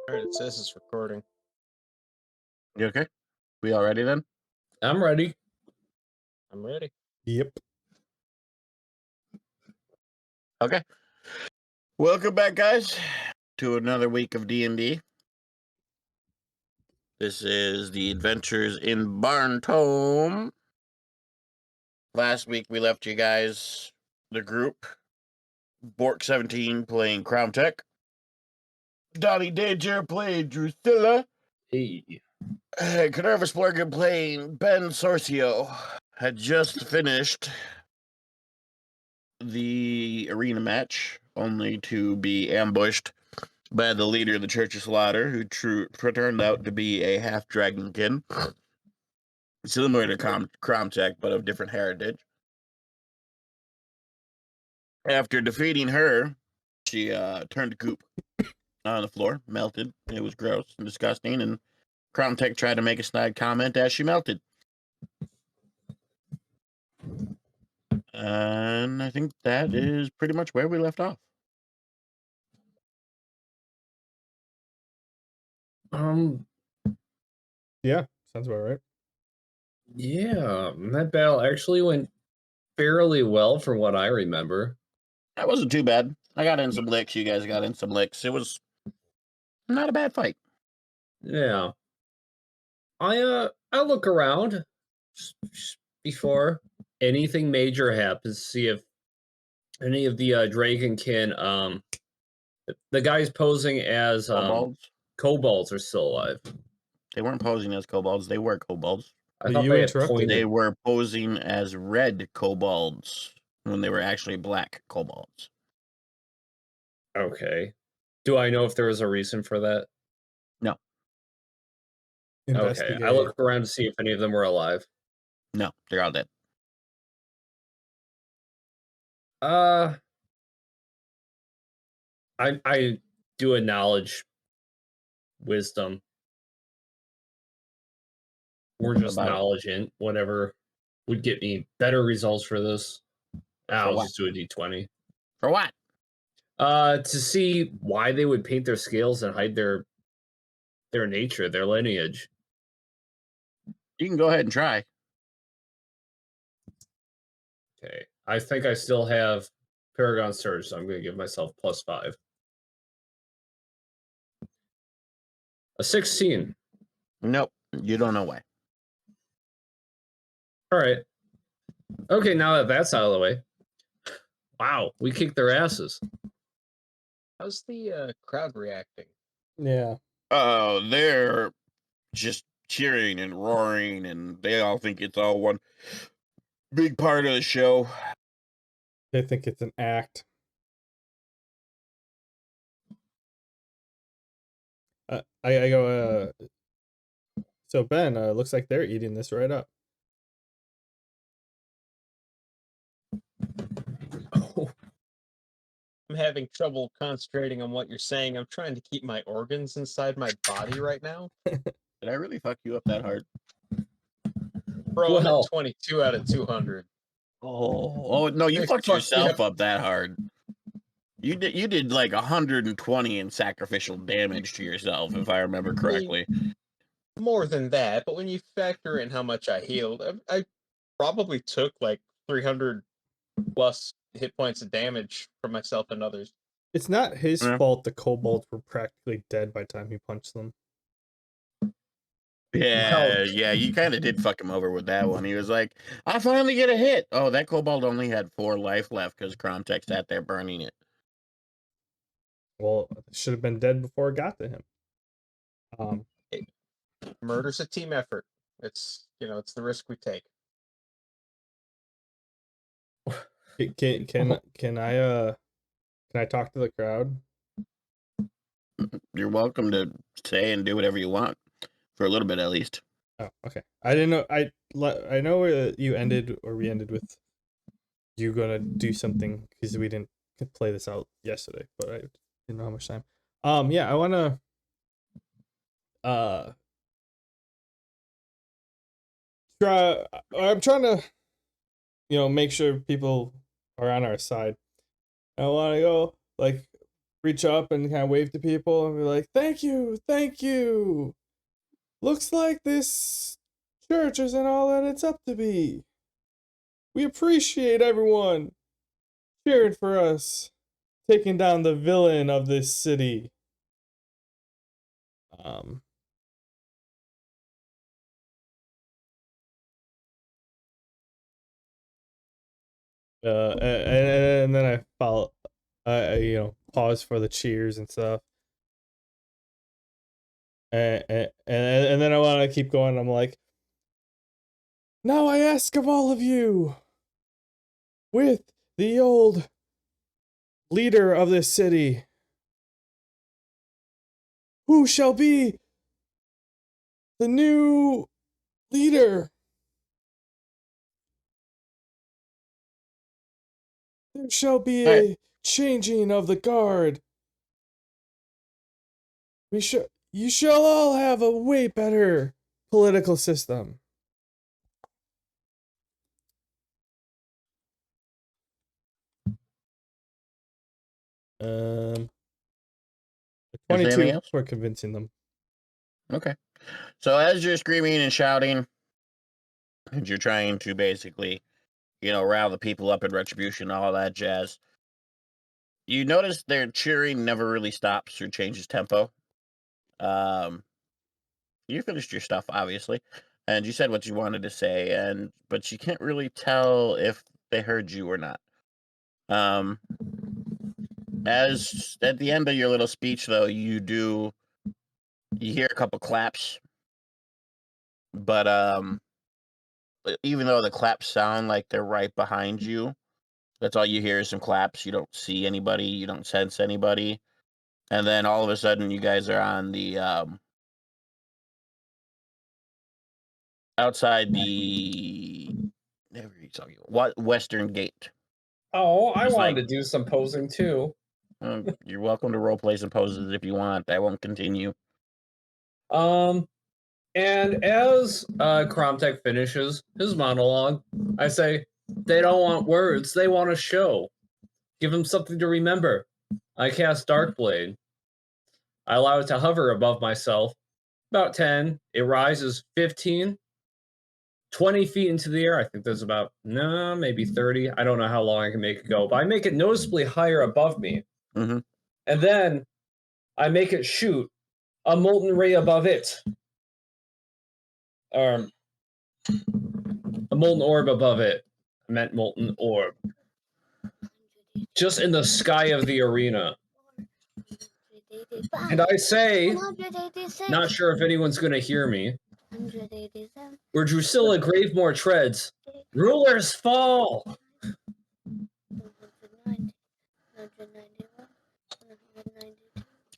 Alright, it says it's recording. You okay? We all ready then? I'm ready. I'm ready. Yep. Okay. Welcome back, guys, to another week of D&D. This is the Adventures in Barntome. Last week we left you guys, the group, Bork17 playing Crown Tech, Donnie Danger playing Drusilla, Hey. Canerva Splurgen playing Ben Sorcio. Had just finished the arena match, only to be ambushed by the leader of the Church of Slaughter, who turned out to be a half-dragonkin, similar to Kromtech, but of different heritage. After defeating her, she turned to goop on the floor, melted. It was gross and disgusting, and Kromtech tried to make a snide comment as she melted. And I think that is pretty much where we left off. Yeah, sounds about right. Yeah, that battle actually went fairly well from what I remember. That wasn't too bad. I got in some licks. You guys got in some licks. It was not a bad fight. Yeah. I look around before anything major happens, see if any of the Dragonkin, the guys posing as Kobolds? kobolds are still alive. They weren't posing as kobolds. They were kobolds. I thought they had pointed. They were posing as red kobolds when they were actually black kobolds. Okay. Do I know if there was a reason for that? No. Okay. I look around to see if any of them were alive. No, they're all dead. I do a knowledge wisdom. Or just knowledge and whatever would get me better results for this. I'll just do a D20. For what? To see why they would paint their scales and hide their nature, their lineage. You can go ahead and try. Okay. I think I still have Paragon Surge, so I'm going to give myself +5. A 16. Nope. You don't know why. All right. Okay, now that that's out of the way. Wow, we kicked their asses. How's the crowd reacting? Yeah. They're just cheering and roaring, and they all think it's all one big part of the show. They think it's an act. I go, so Ben, looks like they're eating this right up. Oh. I'm having trouble concentrating on what you're saying. I'm trying to keep my organs inside my body right now. Did I really fuck you up that hard? Bro, I'm at 22 out of 200. Oh no, you fucked yourself up that hard. You did like 120 in sacrificial damage to yourself, if I remember correctly. More than that, but when you factor in how much I healed, I probably took like 300 plus hit points of damage from myself and others. It's not his fault the kobolds were practically dead by the time he punched them. Yeah, yeah, you kind of did fuck him over with that one. He was like, I finally get a hit. Oh, that kobold only had 4 life left because Kromtech sat there burning it. Well, it should have been dead before it got to him. Murder's a team effort. It's, it's the risk we take. Can I talk to the crowd? You're welcome to say and do whatever you want for a little bit at least. Oh, okay. I didn't know. I know where we ended with you gonna do something because we didn't play this out yesterday, but I didn't know how much time. Yeah, I wanna I'm trying to make sure people are on our side. I want to go like reach up and kind of wave to people and be like, thank you, thank you. Looks like this church isn't all that it's up to be. We appreciate everyone cheering for us, taking down the villain of this city. And then I follow, pause for the cheers and stuff. And then I want to keep going. I'm like, now I ask of all of you, with the old leader of this city, who shall be the new leader? There shall be a changing of the guard. You shall all have a way better political system. Is there 22 anything else? for convincing them. Okay. So as you're screaming and shouting, and you're trying to basically, rile the people up in retribution, all that jazz, you notice their cheering never really stops or changes tempo. You finished your stuff, obviously, and you said what you wanted to say, but you can't really tell if they heard you or not. As at the end of your little speech, though, you hear a couple claps, but even though the claps sound like they're right behind you, that's all you hear is some claps. You don't see anybody, you don't sense anybody, and then all of a sudden, you guys are on the outside the western gate. Oh, I It's wanted like- to do some posing too. You're welcome to role play some poses if you want. I won't continue. And as Kromtech finishes his monologue, I say, they don't want words, they want a show. Give them something to remember. I cast Darkblade. I allow it to hover above myself. About 10. It rises 15. 20 feet into the air. I think there's about, maybe 30. I don't know how long I can make it go, but I make it noticeably higher above me. Mm-hmm. And then I make it shoot a molten ray above it. A molten orb above it. I meant molten orb. Just in the sky of the arena. And I say, not sure if anyone's going to hear me, where Drusilla Gravemore treads, rulers fall!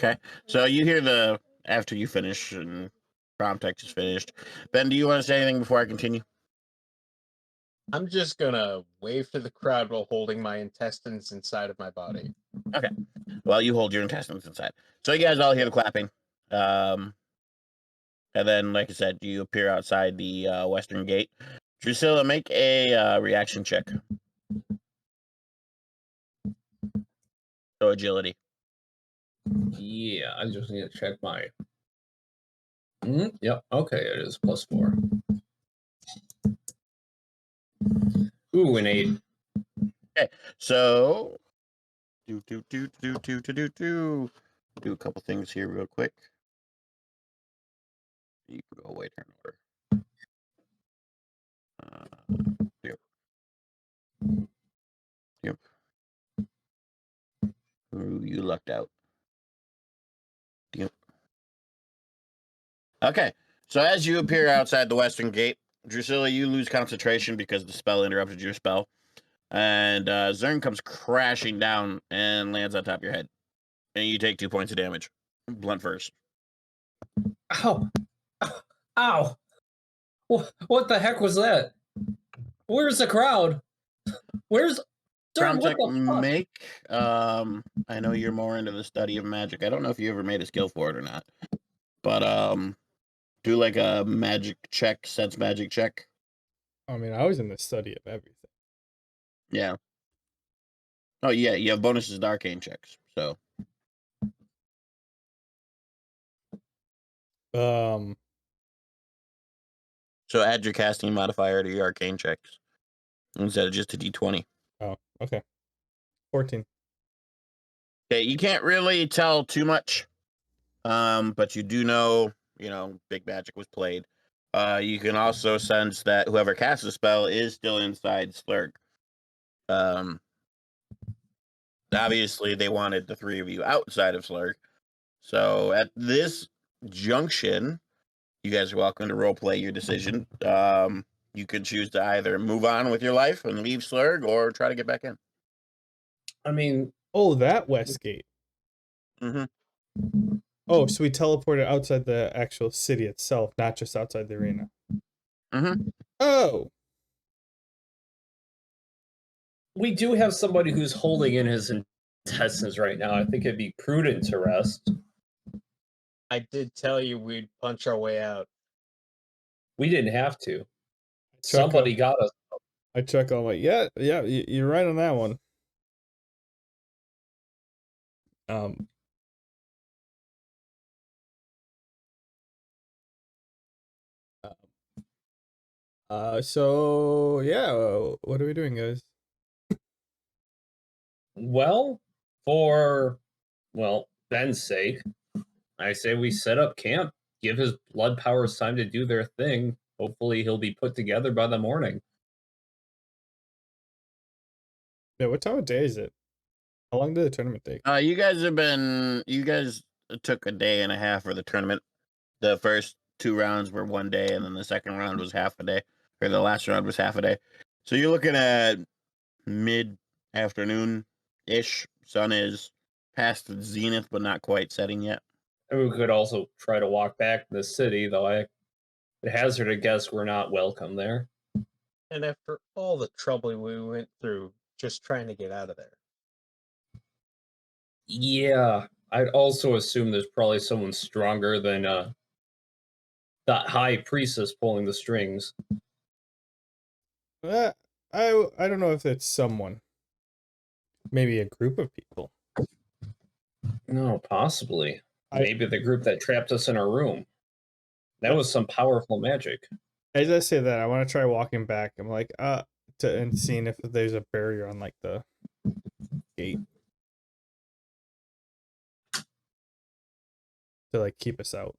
Okay, so you hear after you finish and Promtex is finished. Ben, do you want to say anything before I continue? I'm just gonna wave to the crowd while holding my intestines inside of my body. Okay. Well, you hold your intestines inside. So you guys all hear the clapping. And then, like I said, you appear outside the western gate. Drusilla, make a reaction check. So agility. Yeah, I just need to check my... Yep, okay, it is +4. Ooh, an 8. Okay, so... Do a couple things here real quick. You can go away, turn order. Yep. Ooh, you lucked out. Yep. Okay, so as you appear outside the western gate, Drusilla, you lose concentration because the spell interrupted your spell. And Zern comes crashing down and lands on top of your head. And you take 2 points of damage. Blunt first. Ow! Ow! What the heck was that? Where's the crowd? Where's... Dude, what the fuck? Make, I know you're more into the study of magic. I don't know if you ever made a skill for it or not. But, do like a magic check, sense magic check. I mean, I was in the study of everything. Yeah. Oh, yeah, you have bonuses to arcane checks, so. Um, So add your casting modifier to your arcane checks instead of just a d20. oh, okay. 14. Okay, you can't really tell too much, but you do know, big magic was played. You can also sense that whoever casts the spell is still inside Slurg. Obviously, they wanted the three of you outside of Slurg. So at this junction, you guys are welcome to roleplay your decision. You can choose to either move on with your life and leave Slurg or try to get back in. I mean, Oh, that west gate. Mm-hmm. Oh, so we teleported outside the actual city itself, not just outside the arena. Mm-hmm. Oh, we do have somebody who's holding in his intestines right now. I think it'd be prudent to rest. I did tell you we'd punch our way out. We didn't have to. Chuck Somebody up. got us. I check on like, yeah, you're right on that one. Um, so yeah, what are we doing, guys? Well, Ben's sake, I say we set up camp, give his blood powers time to do their thing. Hopefully he'll be put together by the morning. Yeah, what time of day is it? How long did the tournament take? You guys took a day and a half for the tournament. The first 2 rounds were 1 day, and then the second round was half a day, or the last round was half a day. So you're looking at mid-afternoon-ish. Sun is past the zenith, but not quite setting yet. And we could also try to walk back to the city, though I hazard a guess we're not welcome there. And after all the trouble we went through just trying to get out of there. Yeah, I'd also assume there's probably someone stronger than that high priestess pulling the strings. I don't know if it's someone. Maybe a group of people. No, possibly. Maybe the group that trapped us in our room. That was some powerful magic. As I say that, I want to try walking back. I'm like, and seeing if there's a barrier on like the gate to like keep us out.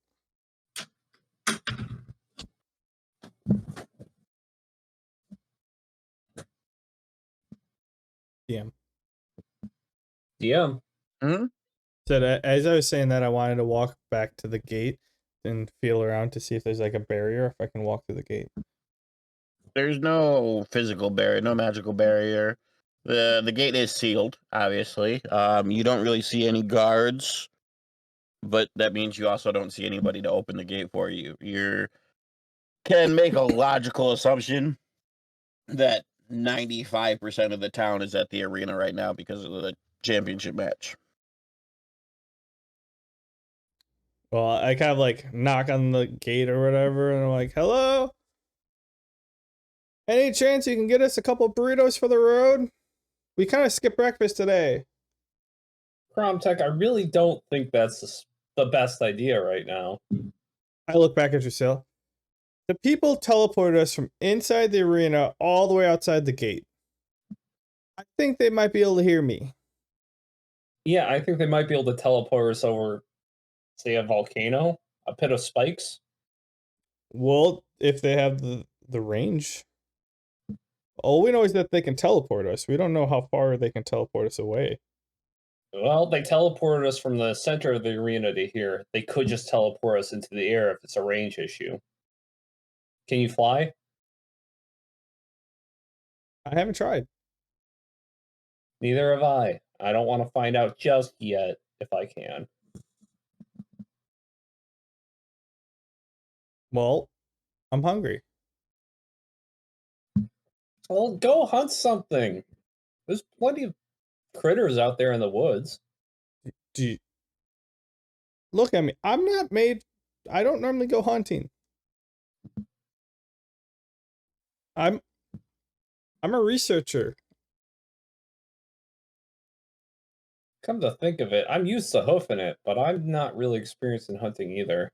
DM. Hmm? So as I was saying that, I wanted to walk back to the gate and feel around to see if there's like a barrier, if I can walk through the gate. There's no physical barrier, no magical barrier. The gate is sealed, obviously. You don't really see any guards, but that means you also don't see anybody to open the gate for you. You can make a logical assumption that 95% of the town is at the arena right now because of the championship match. Well, I kind of like knock on the gate or whatever, and I'm like, hello? Any chance you can get us a couple burritos for the road? We kind of skipped breakfast today. Cromtech, I really don't think that's the best idea right now. I look back at Drusilla. The people teleported us from inside the arena all the way outside the gate. I think they might be able to hear me. Yeah, I think they might be able to teleport us over, say, a volcano, a pit of spikes. Well, if they have the range. All we know is that they can teleport us. We don't know how far they can teleport us away. Well, they teleported us from the center of the arena to here. They could just teleport us into the air if it's a range issue. Can you fly? I haven't tried. Neither have I. I don't want to find out just yet if I can. Well, I'm hungry. Well, go hunt something. There's plenty of critters out there in the woods. Do you... Look at me. I'm not made... I don't normally go hunting. I'm a researcher. Come to think of it, I'm used to hoofing it, but I'm not really experienced in hunting either.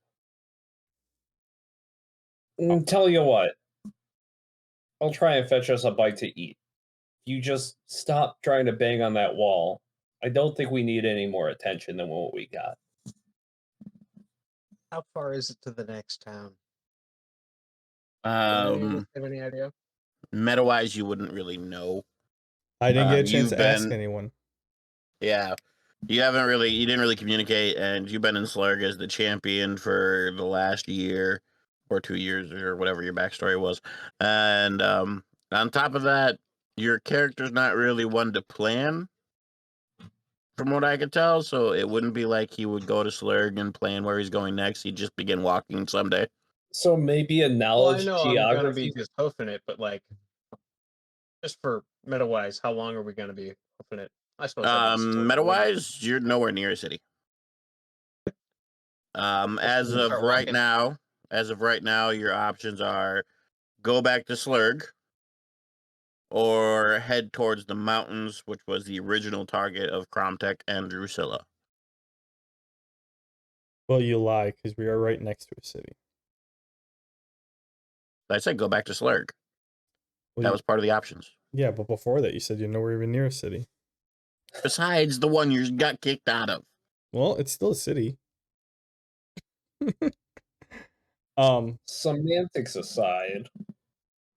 Tell you what, I'll try and fetch us a bite to eat. You just stop trying to bang on that wall. I don't think we need any more attention than what we got. How far is it to the next town? Have any idea? Meta-wise, you wouldn't really know. I didn't get a chance you've to ask been- anyone. Yeah. You didn't really communicate, and you've been in Slurg as the champion for the last year or 2 years or whatever your backstory was. And on top of that, your character's not really one to plan, from what I could tell. So it wouldn't be like he would go to Slurg and plan where he's going next. He'd just begin walking someday. So maybe a Well, I knowledge know I'm gonna geography. be just hoofing it, but like, just for meta-wise, how long are we gonna be hoofing it? I suppose. Meta-wise, you're nowhere near a city. As we of start right walking. now, your options are go back to Slurg or head towards the mountains, which was the original target of Kromtech and Drusilla. Well, you lie, because we are right next to a city. I said go back to Slurg. Well, That was part of the options. Yeah, but before that, you said you're nowhere even near a city. Besides the one you got kicked out of. Well, it's still a city. Semantics aside.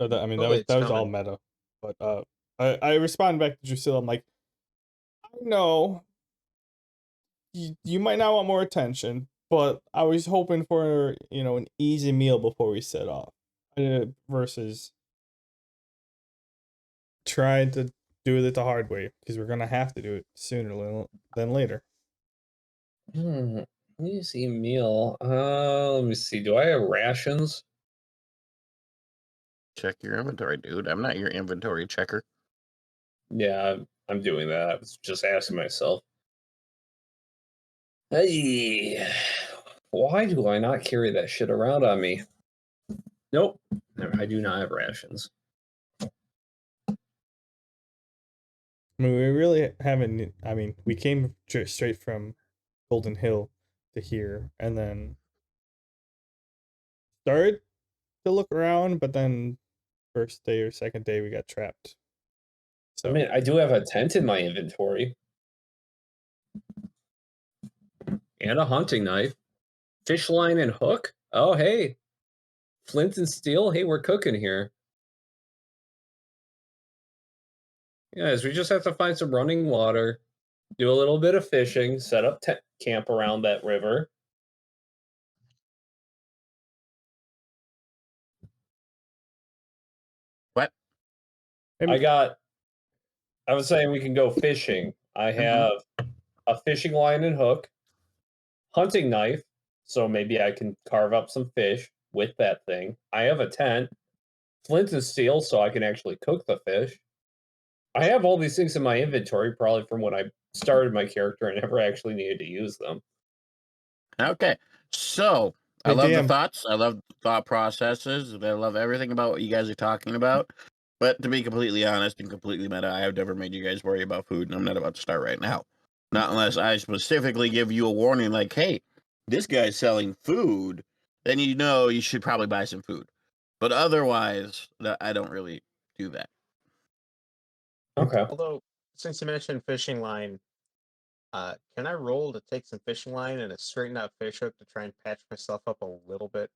I mean, Hopefully that it's was all coming. meta. But I respond back to Drusilla. I'm like, I know you might not want more attention, but I was hoping for an easy meal before we set off, versus trying to do it the hard way, because we're gonna have to do it sooner than later. Easy meal. Let me see. Do I have rations? Check your inventory, dude. I'm not your inventory checker. Yeah, I'm doing that. I was just asking myself. Hey, why do I not carry that shit around on me? Nope, I do not have rations. I mean, we really haven't. I mean, we came straight from Golden Hill to here, and then started to look around, but then first day or second day we got trapped. So I mean, I do have a tent in my inventory. And a hunting knife. Fish line and hook? Oh, hey. Flint and steel? Hey, we're cooking here. Guys, we just have to find some running water, do a little bit of fishing, set up camp around that river. What? I was saying we can go fishing. I have a fishing line and hook, hunting knife, so maybe I can carve up some fish with that thing. I have a tent, flint and steel, so I can actually cook the fish. I have all these things in my inventory, probably from when I started my character and never actually needed to use them. Okay. So I Hey, love the DM. thoughts. I love the thought processes. I love everything about what you guys are talking about. But to be completely honest and completely meta, I have never made you guys worry about food, and I'm not about to start right now. Not unless I specifically give you a warning like, hey, this guy's selling food, then you know you should probably buy some food. But otherwise, I don't really do that. Okay. Although, since you mentioned fishing line, can I roll to take some fishing line and a straightened out fish hook to try and patch myself up a little bit?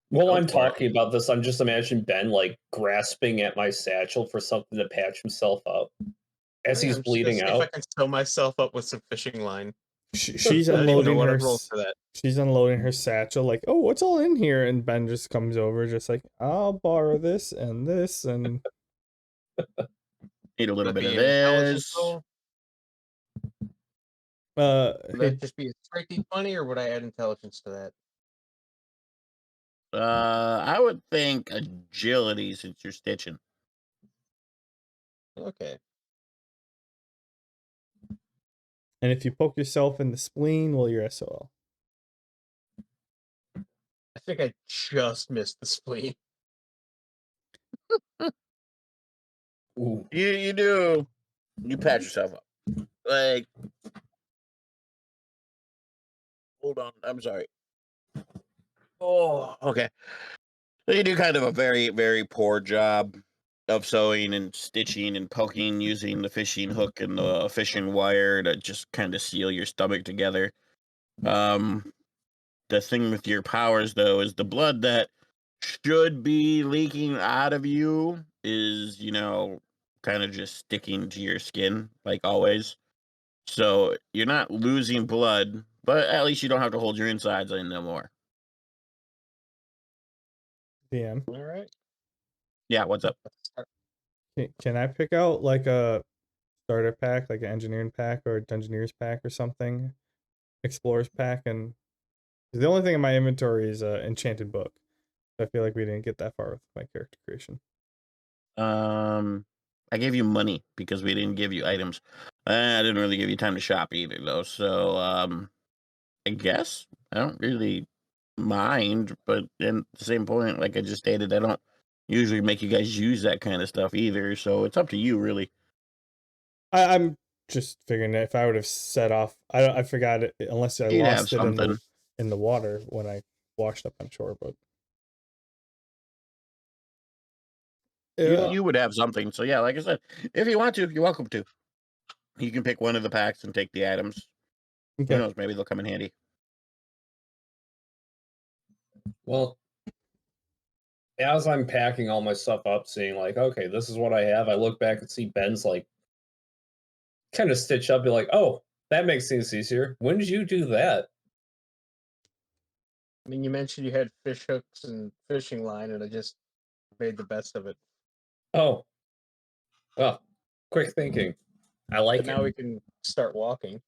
While Go I'm for it. talking about this, I'm just imagining Ben like grasping at my satchel for something to patch himself up as Yeah, he's I'm just gonna bleeding see if I out. can sew myself up with some fishing line. She's I don't even know unloading what her. I'd roll for that. She's unloading her satchel, like, oh, what's all in here? And Ben just comes over, just like, I'll borrow this and this and. Need a little Would that bit of be an intelligence this. roll? Would Hey, that just be a straight D20, or would I add intelligence to that? I would think agility since you're stitching. Okay. and if you poke yourself in the spleen, well, you're SOL. I think I just missed the spleen. Ooh. You do. You patch yourself up. Like, hold on. I'm sorry. Oh, okay. So you do kind of a very, very poor job of sewing and stitching and poking using the fishing hook and the fishing wire to just kind of seal your stomach together. The thing with your powers, though, is the blood that should be leaking out of you is, kind of just sticking to your skin, like always. So you're not losing blood, but at least you don't have to hold your insides in no more. DM. All right. Yeah, what's up? Let's start. Can I pick out like a starter pack, like an engineering pack or a dungeoneers pack or something? Explorers pack, and the only thing in my inventory is a enchanted book. I feel like we didn't get that far with my character creation. I gave you money because we didn't give you items. I didn't really give you time to shop either, though. So, I guess I don't really mind, but at the same point, like I just stated, I don't usually make you guys use that kind of stuff either. So it's up to you, really. I'm just figuring that if I would have set off, I forgot it unless I You'd have lost it something. in the water when I washed up on shore. But yeah, You would have something. So yeah, like I said, if you want to, you're welcome to. You can pick one of the packs and take the items. Who okay. knows? Maybe they'll come in handy. Well, as I'm packing all my stuff up, seeing like, okay, this is what I have, I look back and see Ben's like kind of stitch up, be like, oh, that makes things easier. When did you do that? I mean, you mentioned you had fish hooks and fishing line, and I just made the best of it. Oh, well, quick thinking. I like But now it. we can start walking.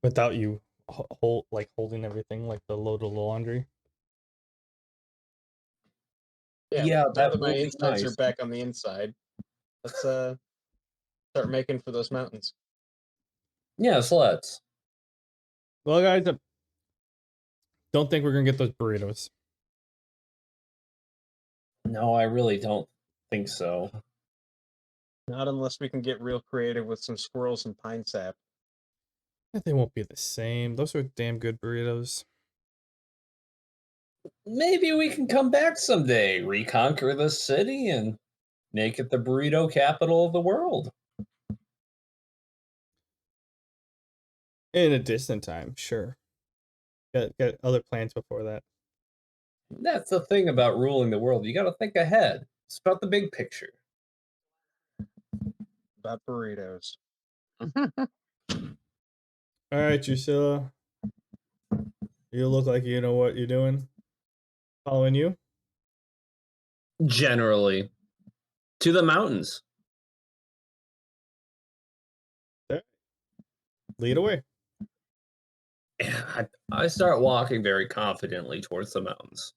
Without you holding everything like the load of laundry. Yeah, Now that that my will be insides are nice. back on the inside, let's start making for those mountains. Yes, let's. Well, guys, don't think we're gonna get those burritos. No, I really don't think so. Not unless we can get real creative with some squirrels and pine sap. They won't be the same. Those are damn good burritos. Maybe we can come back someday, reconquer the city, and make it the burrito capital of the world. In a distant time, sure. Got other plans before that. That's the thing about ruling the world. You got to think ahead. It's about the big picture. About burritos. All right, Drusilla. You look like you know what you're doing. Following you? Generally, to the mountains. Lead away. I start walking very confidently towards the mountains,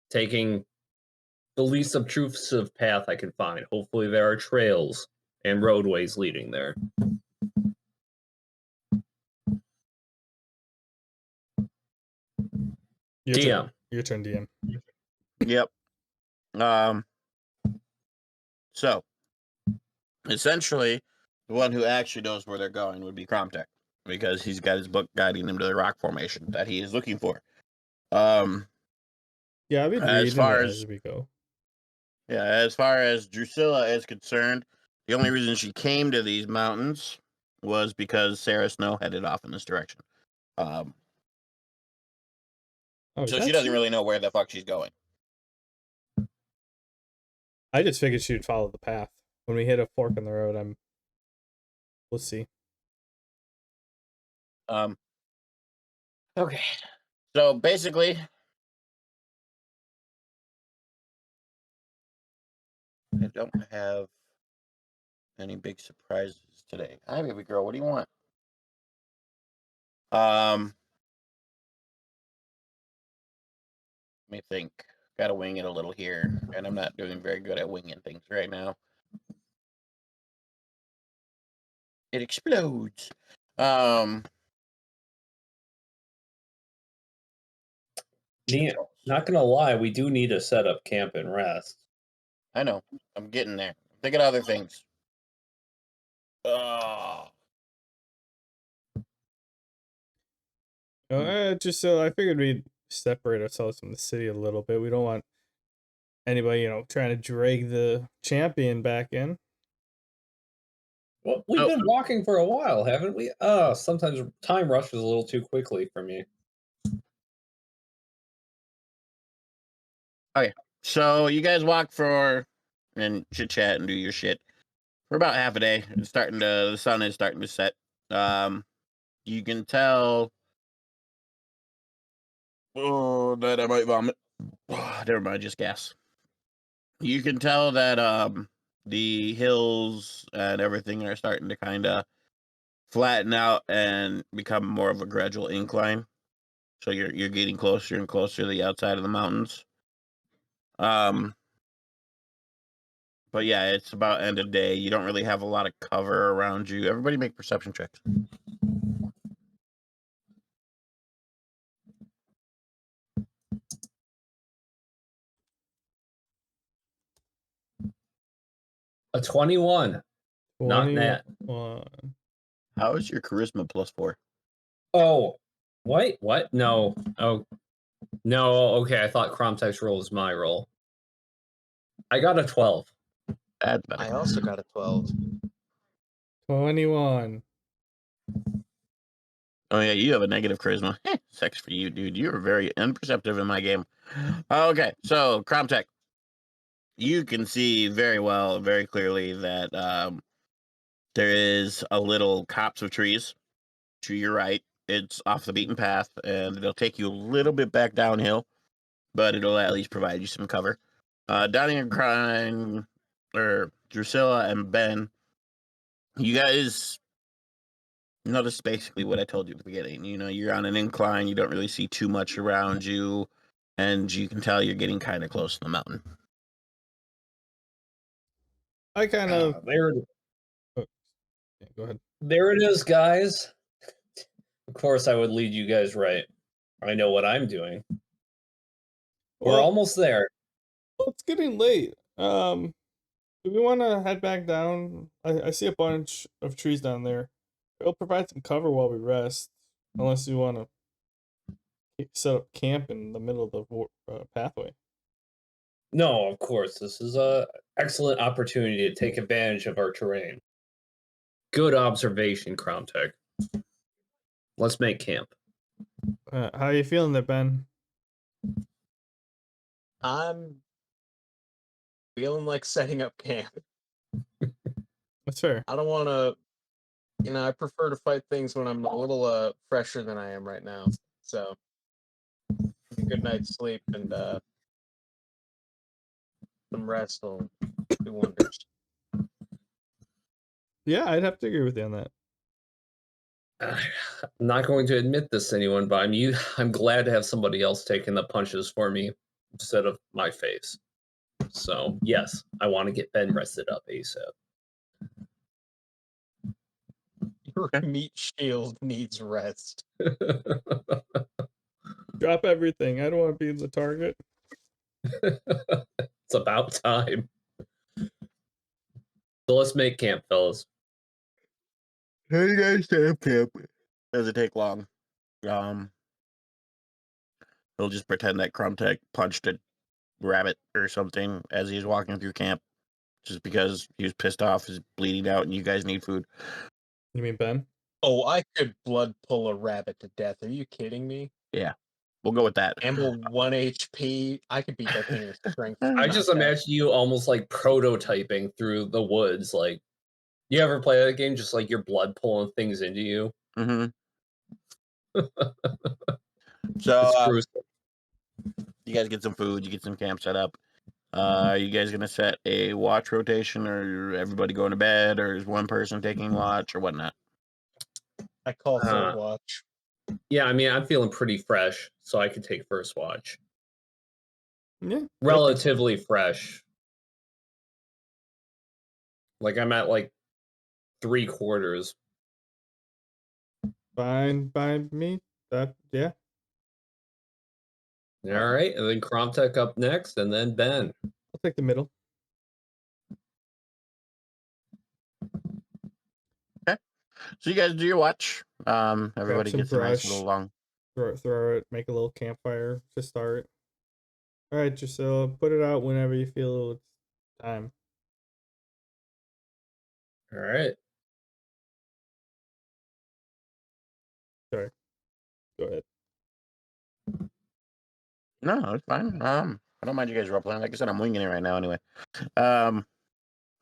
taking the least obtrusive path I can find. Hopefully, there are trails and roadways leading there. Your DM. turn. Your turn, DM. Yep. So essentially, the one who actually knows where they're going would be Cromtech, because he's got his book guiding him to the rock formation that he is looking for. Yeah, I'll be As reading far it as as we go. Yeah, as far as Drusilla is concerned, the only reason she came to these mountains was because Sarah Snow headed off in this direction. Oh, So she doesn't really know where the fuck she's going. I just figured she'd follow the path. When we hit a fork in the road, we'll see. Okay. So basically, I don't have any big surprises today. Hi, baby girl. What do you want? Let me think. Gotta wing it a little here, and I'm not doing very good at winging things right now. It explodes. Not gonna lie, we do need to set up camp and rest. I know. I'm getting there. I'm thinking of other things. Oh. Just so I figured we'd separate ourselves from the city a little bit. We don't want anybody, trying to drag the champion back in. Well, we've been walking for a while, haven't we? Sometimes time rushes a little too quickly for me. Okay, so you guys walk and chit chat and do your shit for about half a day. The sun is starting to set. You can tell. Oh, that I might vomit. Never mind, just gas. You can tell that the hills and everything are starting to kind of flatten out and become more of a gradual incline. So you're getting closer and closer to the outside of the mountains. But yeah, it's about end of day. You don't really have a lot of cover around you. Everybody make perception checks. A 21. Not Nat. 21. How is your charisma +4? Oh, wait, what? No. Oh, no. Okay, I thought Cromtech's roll was my roll. I got a 12. That's better. I also got a 12. 21. Oh yeah, you have a negative charisma. Sex for you, dude. You are very imperceptive in my game. Okay, so Cromtech, you can see very well, very clearly that there is a little copse of trees to your right. It's off the beaten path, and it'll take you a little bit back downhill, but it'll at least provide you some cover. Donnie and Crime, or Drusilla and Ben, you guys notice basically what I told you at the beginning. You're on an incline, you don't really see too much around you, and you can tell you're getting kind of close to the mountain. I kind of. There, Yeah, go ahead. there it is, guys. Of course, I would lead you guys right. I know what I'm doing. We're Well, almost there. it's getting late. Do we want to head back down? I see a bunch of trees down there. It'll provide some cover while we rest, unless you want to set up camp in the middle of the pathway. No, of course. This is a excellent opportunity to take advantage of our terrain. Good observation, Cromtech. Let's make camp. How are you feeling there, Ben? I'm feeling like setting up camp. That's fair. I don't want to, I prefer to fight things when I'm a little fresher than I am right now. So, a good night's sleep and some rest will do wonders. Yeah, I'd have to agree with you on that. I'm not going to admit this to anyone, but I'm glad to have somebody else taking the punches for me instead of my face. So, yes, I want to get Ben rested up ASAP. Your meat shield needs rest. Drop everything. I don't want to be the target. It's about time. So let's make camp, fellas. How do you guys stay up camp? Does it take long? He'll just pretend that Cromtech punched a rabbit or something as he's walking through camp, just because he was pissed off, he's bleeding out, and you guys need food. You mean Ben? Oh, I could blood pull a rabbit to death. Are you kidding me? Yeah, we'll go with that. Amble 1 HP. I could beat that thing with strength. I just imagine you almost like prototyping through the woods. Like, you ever play that game? Just like your blood pulling things into you. Mm-hmm. It's So gruesome. you guys get some food, you get some camp set up. Are you guys gonna set a watch rotation, or everybody going to bed, or is one person taking watch, or whatnot? I call third watch. Yeah, I mean, I'm feeling pretty fresh, so I could take first watch. Yeah. Relatively fresh. Like, I'm at like 3/4. Fine by me. Yeah. All right, and then Cromtech up next, and then Ben. I'll take the middle. Okay. So you guys do your watch. Everybody some gets a nice brush. little long. throw it, make a little campfire to start. All right, Drusilla, put it out whenever you feel it's time. All right. Sorry, go ahead. No, it's fine. I don't mind you guys role playing. Like I said, I'm winging it right now anyway. So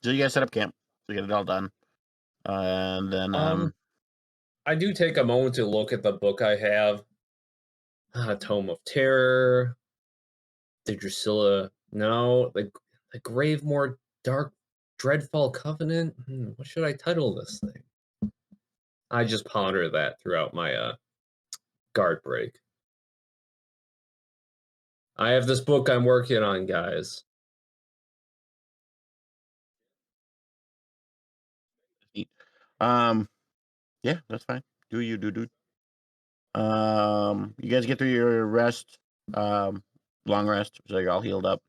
you guys set up camp. So get it all done. And then I do take a moment to look at the book I have. Tome of Terror. The Drusilla. No, the Gravemore Dark Dreadfall Covenant. What should I title this thing? I just ponder that throughout my guard break. I have this book I'm working on, guys. yeah, that's fine. Do you do? You guys get through your rest, long rest, so you're all healed up.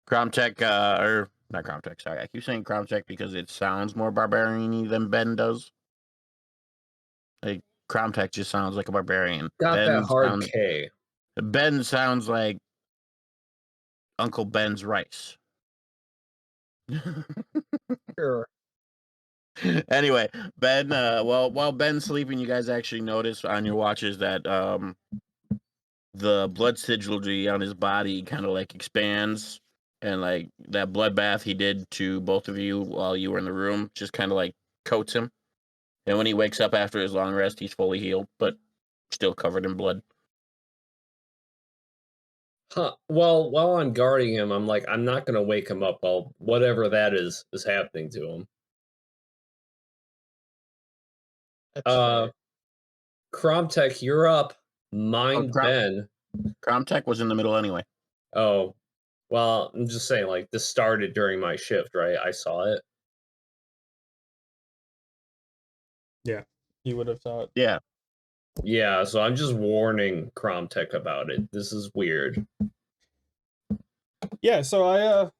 Crown Tech, or not Crown Tech, sorry. I keep saying Crown Tech because it sounds more barbarian-y than Ben does. Like, Crown Tech just sounds like a barbarian. Got that hard K. Ben sounds like Uncle Ben's rice. Sure. Anyway, Ben, while Ben's sleeping, you guys actually notice on your watches that the blood sigility on his body kind of like expands, and like that bloodbath he did to both of you while you were in the room just kind of like coats him. And when he wakes up after his long rest, he's fully healed, but still covered in blood. Huh. Well, while I'm guarding him, I'm like, I'm not gonna wake him up while whatever that is happening to him. That's fair. Kromtech, you're up. Mind Ben. Kromtech was in the middle anyway. Oh, well, I'm just saying, like, this started during my shift, right? I saw it. Yeah, you would have thought. Yeah. Yeah, so I'm just warning Kromtech about it. This is weird. Yeah, so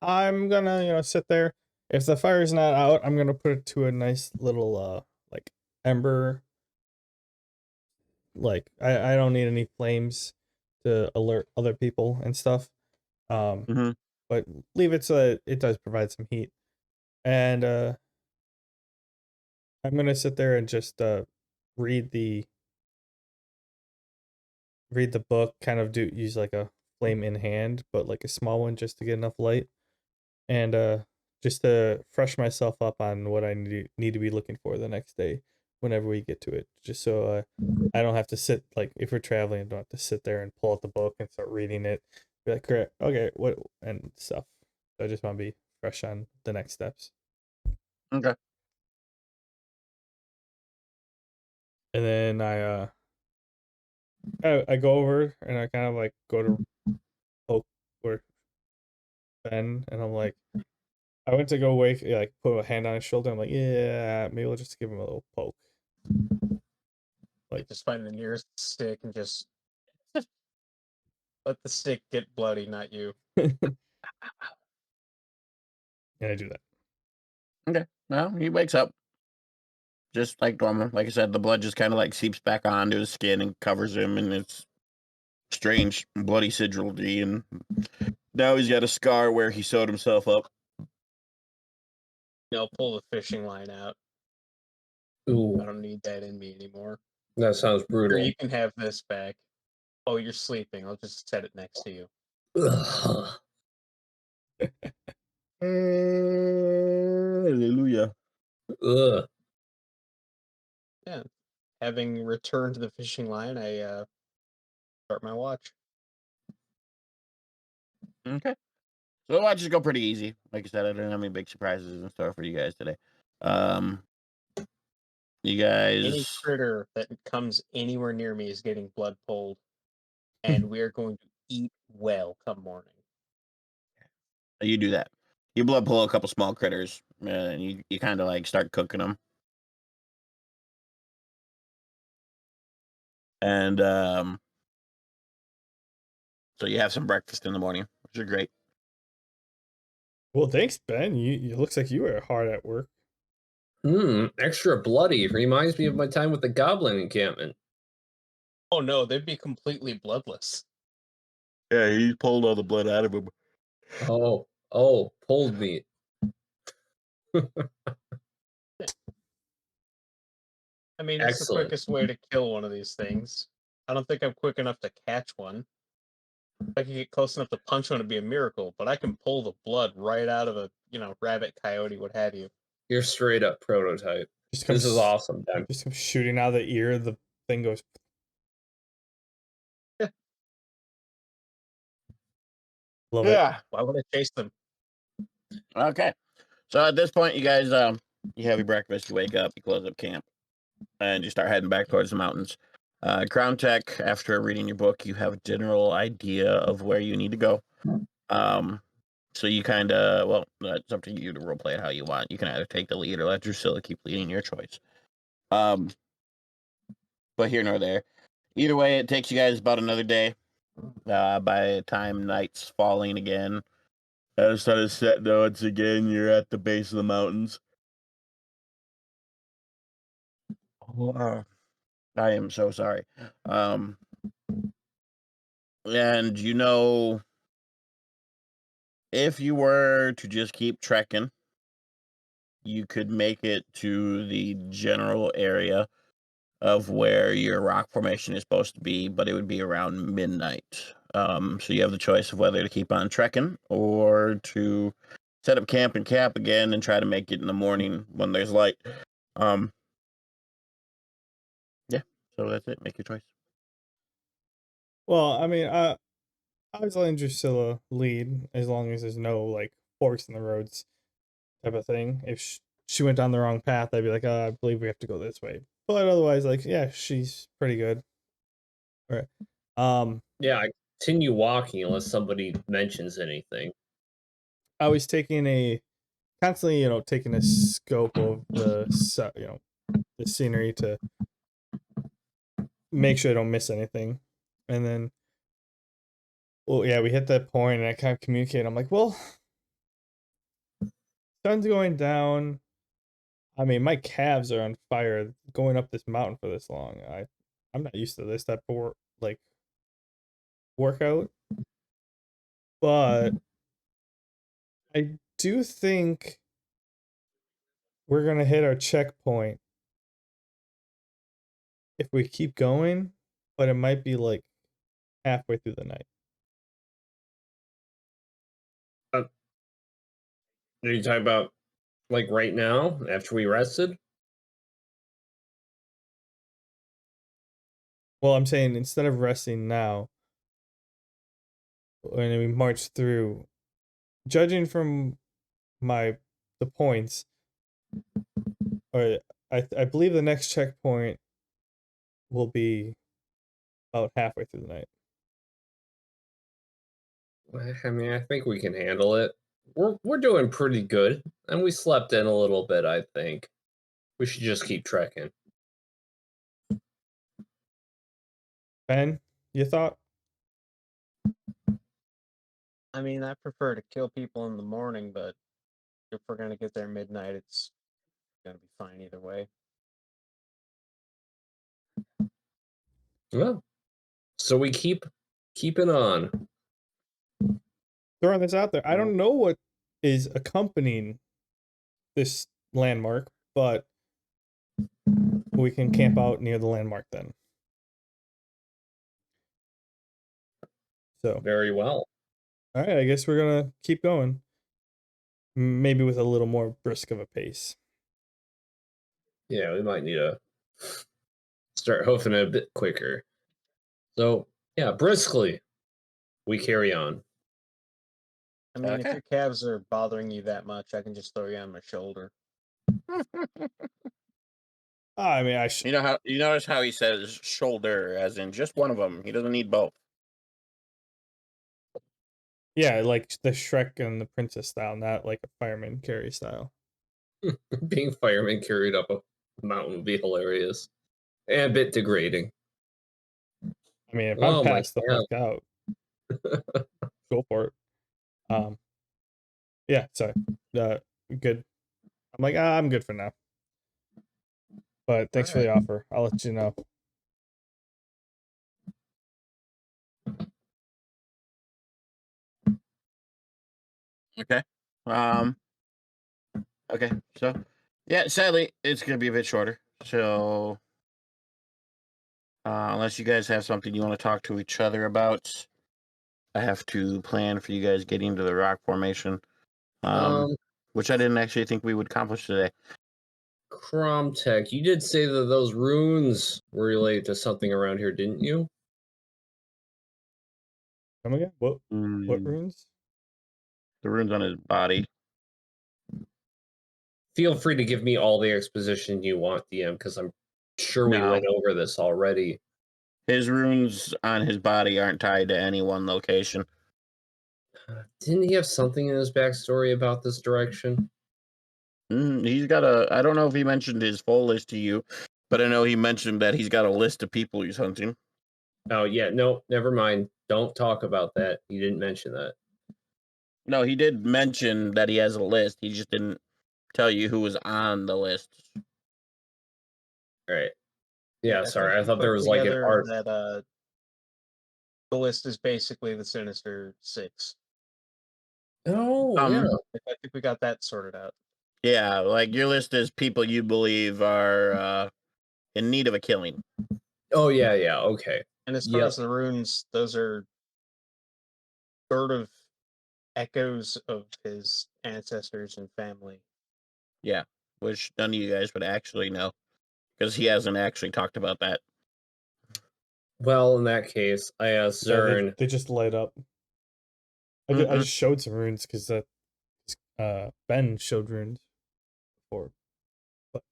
I'm gonna sit there. If the fire's not out, I'm gonna put it to a nice little like ember. Like I don't need any flames to alert other people and stuff. But leave it so that it does provide some heat. And I'm gonna sit there and just read the book, kind of use like a flame in hand, but like a small one just to get enough light. And just to fresh myself up on what I need to be looking for the next day whenever we get to it, just so I don't have to sit, like if we're traveling, I don't have to sit there and pull out the book and start reading it, be like, great, okay, what, and stuff. So I just want to be fresh on the next steps. Okay. And then I go over and I kind of like go to poke or Ben, and I'm like, I went to go like put a hand on his shoulder. I'm like, yeah, maybe we'll just give him a little poke. Like, just find the nearest stick and just let the stick get bloody, not you. Yeah, I do that. Okay. Well, he wakes up just like normal. Like I said, the blood just kind of like seeps back onto his skin and covers him, and it's strange bloody sigility. And now he's got a scar where he sewed himself up. Pull the fishing line out. Ooh, I don't need that in me anymore. that sounds brutal. Or you can have this back. Oh, you're sleeping. I'll just set it next to you. Ugh. Hallelujah. Ugh. Yeah. Having returned to the fishing line, I start my watch. Okay. So the watches go pretty easy. Like I said, I don't have any big surprises in store for you guys today. You guys. Any critter that comes anywhere near me is getting blood pulled, and we are going to eat well come morning. You do that. You blood pull a couple small critters, and you kind of like start cooking them. And so you have some breakfast in the morning, which is great. Well, thanks, Ben. You looks like you were hard at work. Extra bloody. Reminds me of my time with the Goblin encampment. Oh no, they'd be completely bloodless. Yeah, he pulled all the blood out of him. Oh, pulled meat. I mean, it's the Excellent. quickest way to kill one of these things. I don't think I'm quick enough to catch one. If I could get close enough to punch one, it'd be a miracle. But I can pull the blood right out of a, rabbit, coyote, what have you. You're straight up prototype. Just This is comes awesome, Dan. just comes shooting out of the ear. The thing goes. Yeah. Love it. Yeah. Why would I chase them? Okay. So at this point, you guys, you have your breakfast, you wake up, you close up camp, and you start heading back towards the mountains. Crown Tech, after reading your book, you have a general idea of where you need to go. So you kind of, well, it's up to you to roleplay it how you want. You can either take the lead or let Drusilla keep leading, your choice. But here nor there. Either way, it takes you guys about another day. By the time night's falling again, as the sun is set once again, you're at the base of the mountains. I am so sorry. And if you were to just keep trekking, you could make it to the general area of where your rock formation is supposed to be, but it would be around midnight. So you have the choice of whether to keep on trekking or to set up camp and cap again and try to make it in the morning when there's light. Yeah, so that's it. Make your choice. Well, I mean, I was letting Drusilla lead as long as there's no like forks in the roads type of thing. If she went down the wrong path, I'd be like, I believe we have to go this way. But otherwise, like, yeah, she's pretty good. All right. Yeah, I continue walking unless somebody mentions anything. I was constantly, taking a scope of the scenery to make sure I don't miss anything. And then, well, yeah, we hit that point and I kind of communicate. I'm like, well, sun's going down. I mean, my calves are on fire going up this mountain for this long. I'm not used to this type of workout. But I do think we're gonna hit our checkpoint if we keep going, but it might be like halfway through the night. Are you talking about like right now after we rested? Well, I'm saying instead of resting now, when we march through, judging from the points, or I believe the next checkpoint will be about halfway through the night. I mean, I think we can handle it. We're doing pretty good, and we slept in a little bit. I think we should just keep trekking. Ben, you thought? I mean, I prefer to kill people in the morning, but if we're gonna get there midnight, it's gonna be fine either way. Well, so we keeping on. Throwing this out there, I don't know what is accompanying this landmark, but we can camp out near the landmark then. So Very well. all right, I guess we're gonna keep going. Maybe with a little more brisk of a pace. Yeah, we might need to start hoofing it a bit quicker. So yeah, briskly we carry on. I mean, if Okay. your calves are bothering you that much, I can just throw you on my shoulder. I mean, You notice how he says shoulder, as in just one of them. He doesn't need both. yeah, like the Shrek and the Princess style, not like a fireman carry style. Being fireman carried up a mountain would be hilarious and a bit degrading. I mean, if I'm Oh my passed the god! fuck out, go for it. Yeah, sorry. Good. I'm like, I'm good for now. But thanks for the offer. I'll let you know. Okay. Okay. So, yeah, sadly, it's gonna be a bit shorter. So, unless you guys have something you want to talk to each other about, I have to plan for you guys getting to the rock formation. Which I didn't actually think we would accomplish today. Cromtech, you did say that those runes were related to something around here, didn't you? Come again? What Mm, runes? the runes on his body. Feel free to give me all the exposition you want, DM, because I'm sure we No. went over this already. His runes on his body aren't tied to any one location. Didn't he have something in his backstory about this direction? He's got I don't know if he mentioned his full list to you, but I know he mentioned that he's got a list of people he's hunting. Oh, yeah, no, never mind. Don't talk about that. He didn't mention that. No, he did mention that he has a list. He just didn't tell you who was on the list. All right. Yeah, sorry. I think thought there put was like an together art. that the list is basically the Sinister Six. Oh, yeah. I think we got that sorted out. Yeah, like your list is people you believe are in need of a killing. Oh, yeah, yeah. Okay. And as far as the runes, those are sort of echoes of his ancestors and family. Yeah, which none of you guys would actually know because he hasn't actually talked about that. Well, in that case, I asked Zern. Yeah, they just light up. I just showed some runes because Ben showed runes before. But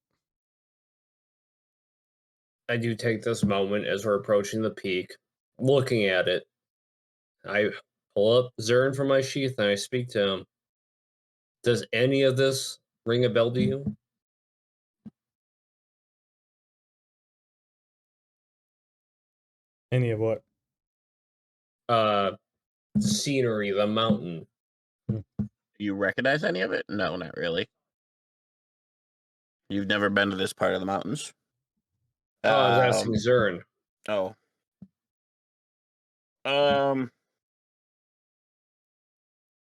I do take this moment as we're approaching the peak, looking at it. I pull up Zern from my sheath and I speak to him. Does any of this ring a bell to you? any of what? Scenery, the mountain. You recognize any of it? No, not really. You've never been to this part of the mountains? Oh, I was asking Zern. Oh.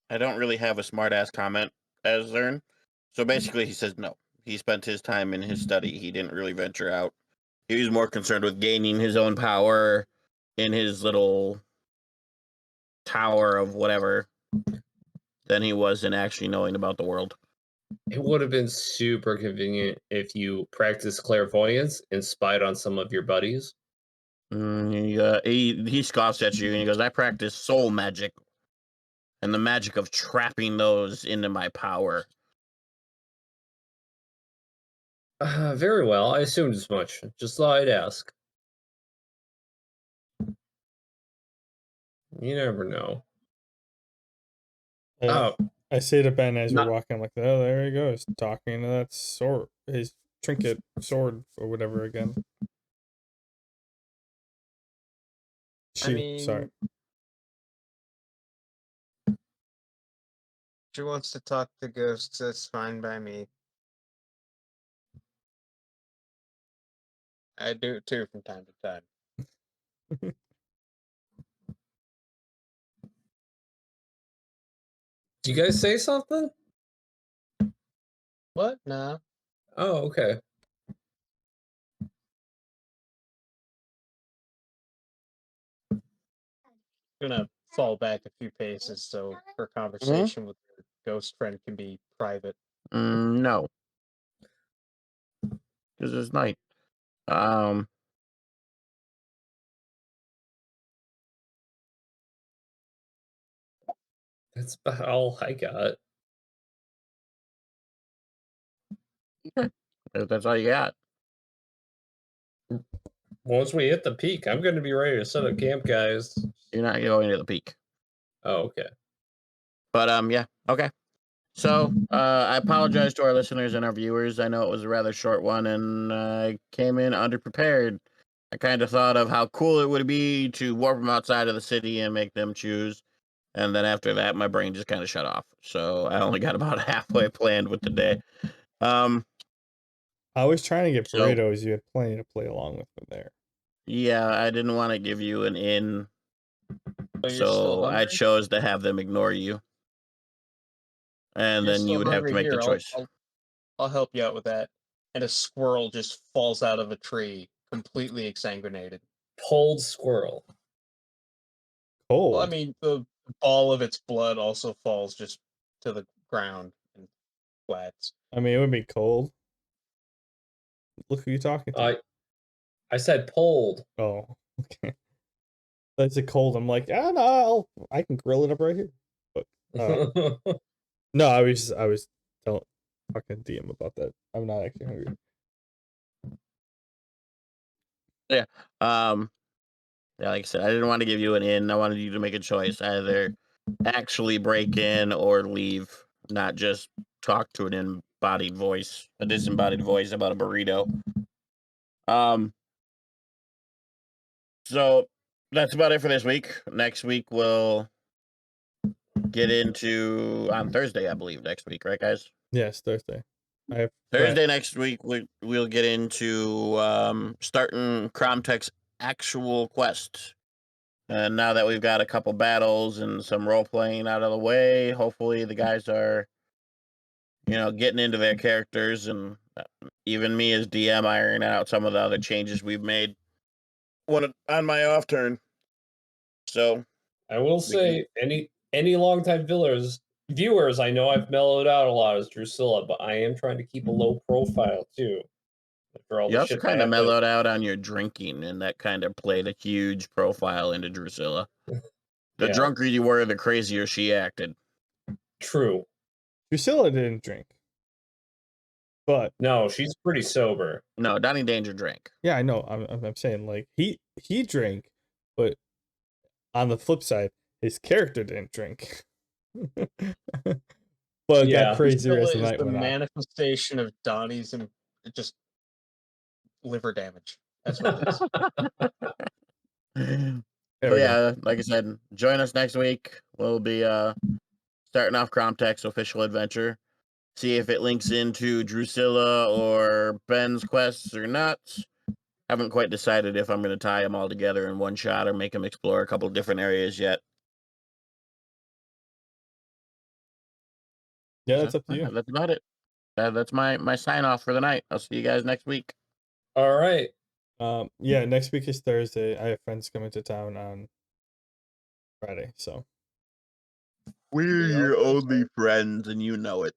I don't really have a smart ass comment as Zern. So basically he says no. He spent his time in his study. He didn't really venture out. He was more concerned with gaining his own power in his little tower of whatever than he was in actually knowing about the world. It would have been super convenient if you practiced clairvoyance and spied on some of your buddies. He scoffs at you and he goes, I practice soul magic and the magic of trapping those into my power. Very well. I assumed as much. Just thought I'd ask. You never know. I say to Ben as Not- we're walking, I'm like, oh, there he goes, talking to that sword, his trinket sword or whatever again. Sorry. She wants to talk to ghosts, that's fine by me. I do it too from time to time. Do you guys say something? What? Nah. Oh, okay. Gonna fall back a few paces so her conversation with her ghost friend can be private. No. Because it's night. That's about all I got. If that's all you got. Once we hit the peak, I'm going to be ready to set up camp, guys. You're not going to the peak. Oh, okay. But yeah, okay. So I apologize to our listeners and our viewers. I know it was a rather short one, and I came in underprepared. I kind of thought of how cool it would be to warp them outside of the city and make them choose. And then after that, my brain just kind of shut off. So I only got about halfway planned with the day. I was trying to get burritos. You had plenty to play along with from there. Yeah, I didn't want to give you an in. So you're still So I hungry? chose to have them ignore you. and You're then you still would have to hungry. make the Here, choice. I'll help you out with that. And a squirrel just falls out of a tree, completely exsanguinated. Pulled squirrel. Cold. Well, I mean, the ball of its blood also falls just to the ground and flats. I mean, it would be cold. Look who you're talking to. I said pulled. Oh, okay. That's a cold. I'm like, no, I can grill it up right here. But no, I was telling talking to DM about that. I'm not actually hungry. Yeah. Yeah, like I said, I didn't want to give you an in. I wanted you to make a choice. Either actually break in or leave, not just talk to a disembodied voice about a burrito. So that's about it for this week. Next week we'll get into on Thursday, I believe, next week, right, guys? Yes, Thursday. I have Thursday next week we'll get into starting Cromtech's actual quest. And now that we've got a couple battles and some role playing out of the way, hopefully the guys are, getting into their characters, and even me as DM ironing out some of the other changes we've made on my off turn. So I will say, any longtime viewers, I know I've mellowed out a lot as Drusilla, but I am trying to keep a low profile too. After all you the also shit kind of that mellowed out on your drinking, and that kind of played a huge profile into Drusilla. The Yeah. drunker you were, the crazier she acted. True. Drusilla didn't drink, but No, she's pretty sober. No, Donnie Danger drank. yeah, I know. I'm saying like he drank, but on the flip side, his character didn't drink. But it Yeah. got crazier as the Drusilla is night the went on. manifestation of Donnie's and just liver damage. That's what it is. There But we go. yeah, like I said, join us next week. We'll be starting off Cromtech's official adventure. See if it links into Drusilla or Ben's quests or not. Haven't quite decided if I'm going to tie them all together in one shot or make them explore a couple different areas yet. Yeah, that's up to you. That's about it. That's my sign off for the night. I'll see you guys next week. All right. Yeah, next week is Thursday. I have friends coming to town on Friday, so We're Yeah, your okay. only friends, and you know it.